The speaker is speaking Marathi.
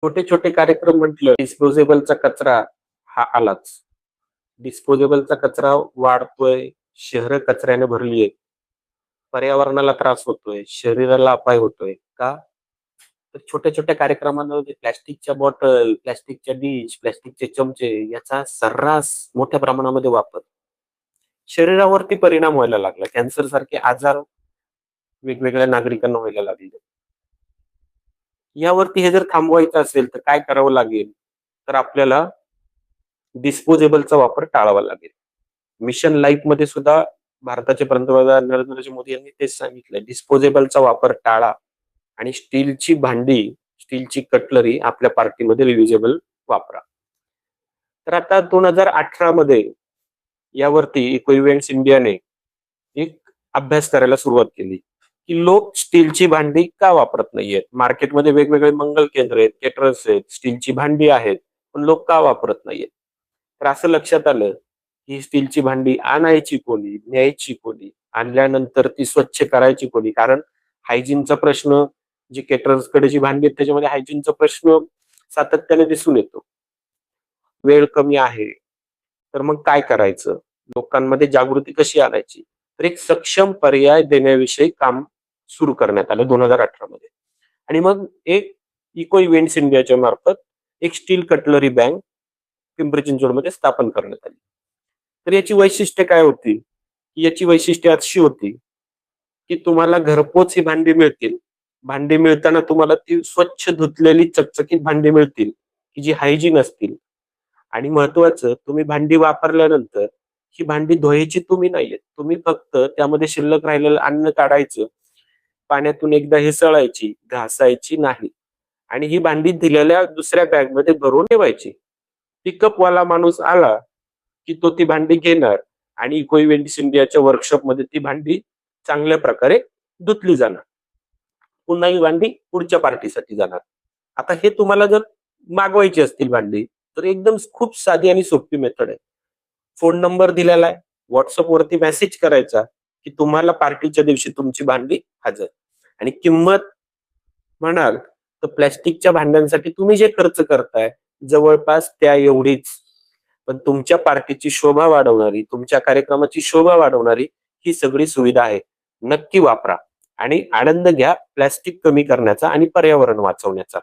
छोटे छोटे कार्यक्रम म्हटलं, डिस्पोजेबलचा कचरा हा आलाच. डिस्पोजेबलचा कचरा वाढतोय, शहरं कचऱ्याने भरली आहेत. पर्यावरणाला त्रास होतोय, शरीराला अपाय होतोय. का? तर छोट्या-छोट्या कार्यक्रमांमध्ये प्लास्टिकच्या बॉटल, प्लास्टिकच्या डिश, प्लास्टिकचे चमचे याचा सर्रास मोठ्या प्रमाणामध्ये वापर. शरीरावरती परिणाम व्हायला लागला. कॅन्सरसारखे आजार वेगवेगळ्या नागरिकांना व्हायला लागले. यावरती हे जर थांबवायचं असेल, तर काय करावं लागेल? तर आपल्याला डिस्पोजेबलचा वापर टाळावा लागेल. मिशन लाईफमध्ये सुद्धा भारताचे पंतप्रधान नरेंद्रजी मोदी यांनी तेच सांगितलंय, डिस्पोजेबलचा वापर टाळा आणि स्टीलची भांडी, स्टीलची कटलरी आपल्या पार्टीमध्ये रियुजेबल वापरा. तर आता 2018 मध्ये यावरती इको इव्हेंट्स इंडियाने एक अभ्यास करायला सुरुवात केली, की लोक स्टीलची भांडी का वापरत नाहीयेत? मार्केटमध्ये वेगवेगळे मंगल केंद्र आहेत, केटरर्स आहेत, स्टीलची भांडी आहेत, पण लोक का वापरत नाहीयेत? तर असं लक्षात आलं, ही स्टीलची भांडी आणायची कोणी? न्यायची कोणी? आणल्यानंतर ती स्वच्छ करायची कोणी? कारण हायजीनचा प्रश्न, जी केटरर्सकडे जी भांडी आहेत त्याच्यामध्ये हायजीनचा प्रश्न सातत्याने दिसून येतो. वेळ कमी आहे, तर मग काय करायचं? लोकांमध्ये जागृती कशी आणायची? तर एक सक्षम पर्याय देण्याविषयी काम सुरू करण्यात आलं 2018 मध्ये. आणि मग एक इको इव्हेंट्स इंडियाच्या मार्फत एक स्टील कटलरी बँक पिंपरी चिंचवडमध्ये स्थापन करण्यात आली. तर याची वैशिष्ट्ये काय होती? याची वैशिष्ट्ये अशी होती, की तुम्हाला घरपोच ही भांडी मिळतील. भांडी मिळताना तुम्हाला ती स्वच्छ धुतलेली चकचकीत भांडी मिळतील, की जी हायजीन असतील. आणि महत्वाचं, तुम्ही भांडी वापरल्यानंतर ही भांडी धुवायची तुम्ही नाहीयेत. तुम्ही फक्त त्यामध्ये शिल्लक राहिलेलं अन्न काढायचं, पाण्यातून एकदा हिसळायची, घासायची नाही. आणि ही भांडी दिलेल्या दुसऱ्या बॅगमध्ये भरून ठेवायची. पिकअपवाला माणूस आला, की तो ती भांडी घेणार आणि इको इव्हेंट्स इंडियाच्या वर्कशॉपमध्ये ती भांडी चांगल्या प्रकारे धुतली जाणार. पुन्हा ही भांडी पुढच्या पार्टीसाठी जाणार. आता हे तुम्हाला जर मागवायची असतील भांडी, तर एकदम खूप साधी आणि सोपी मेथड आहे. फोन नंबर दिलेला आहे. WhatsApp वरती मेसेज करायचा, की तुम्हाला पार्टीच्या दिवशी तुमची भांडी हजर. आणि किंमत म्हणाल, तर प्लास्टिकच्या भांड्यांसाठी तुम्ही जे खर्च करताय, जवळपास त्या एवढीच. पण तुमच्या पार्टीची शोभा वाढवणारी, तुमच्या कार्यक्रमाची शोभा वाढवणारी ही सगळी सुविधा आहे. नक्की वापरा आणि आनंद घ्या प्लास्टिक कमी करण्याचा आणि पर्यावरण वाचवण्याचा.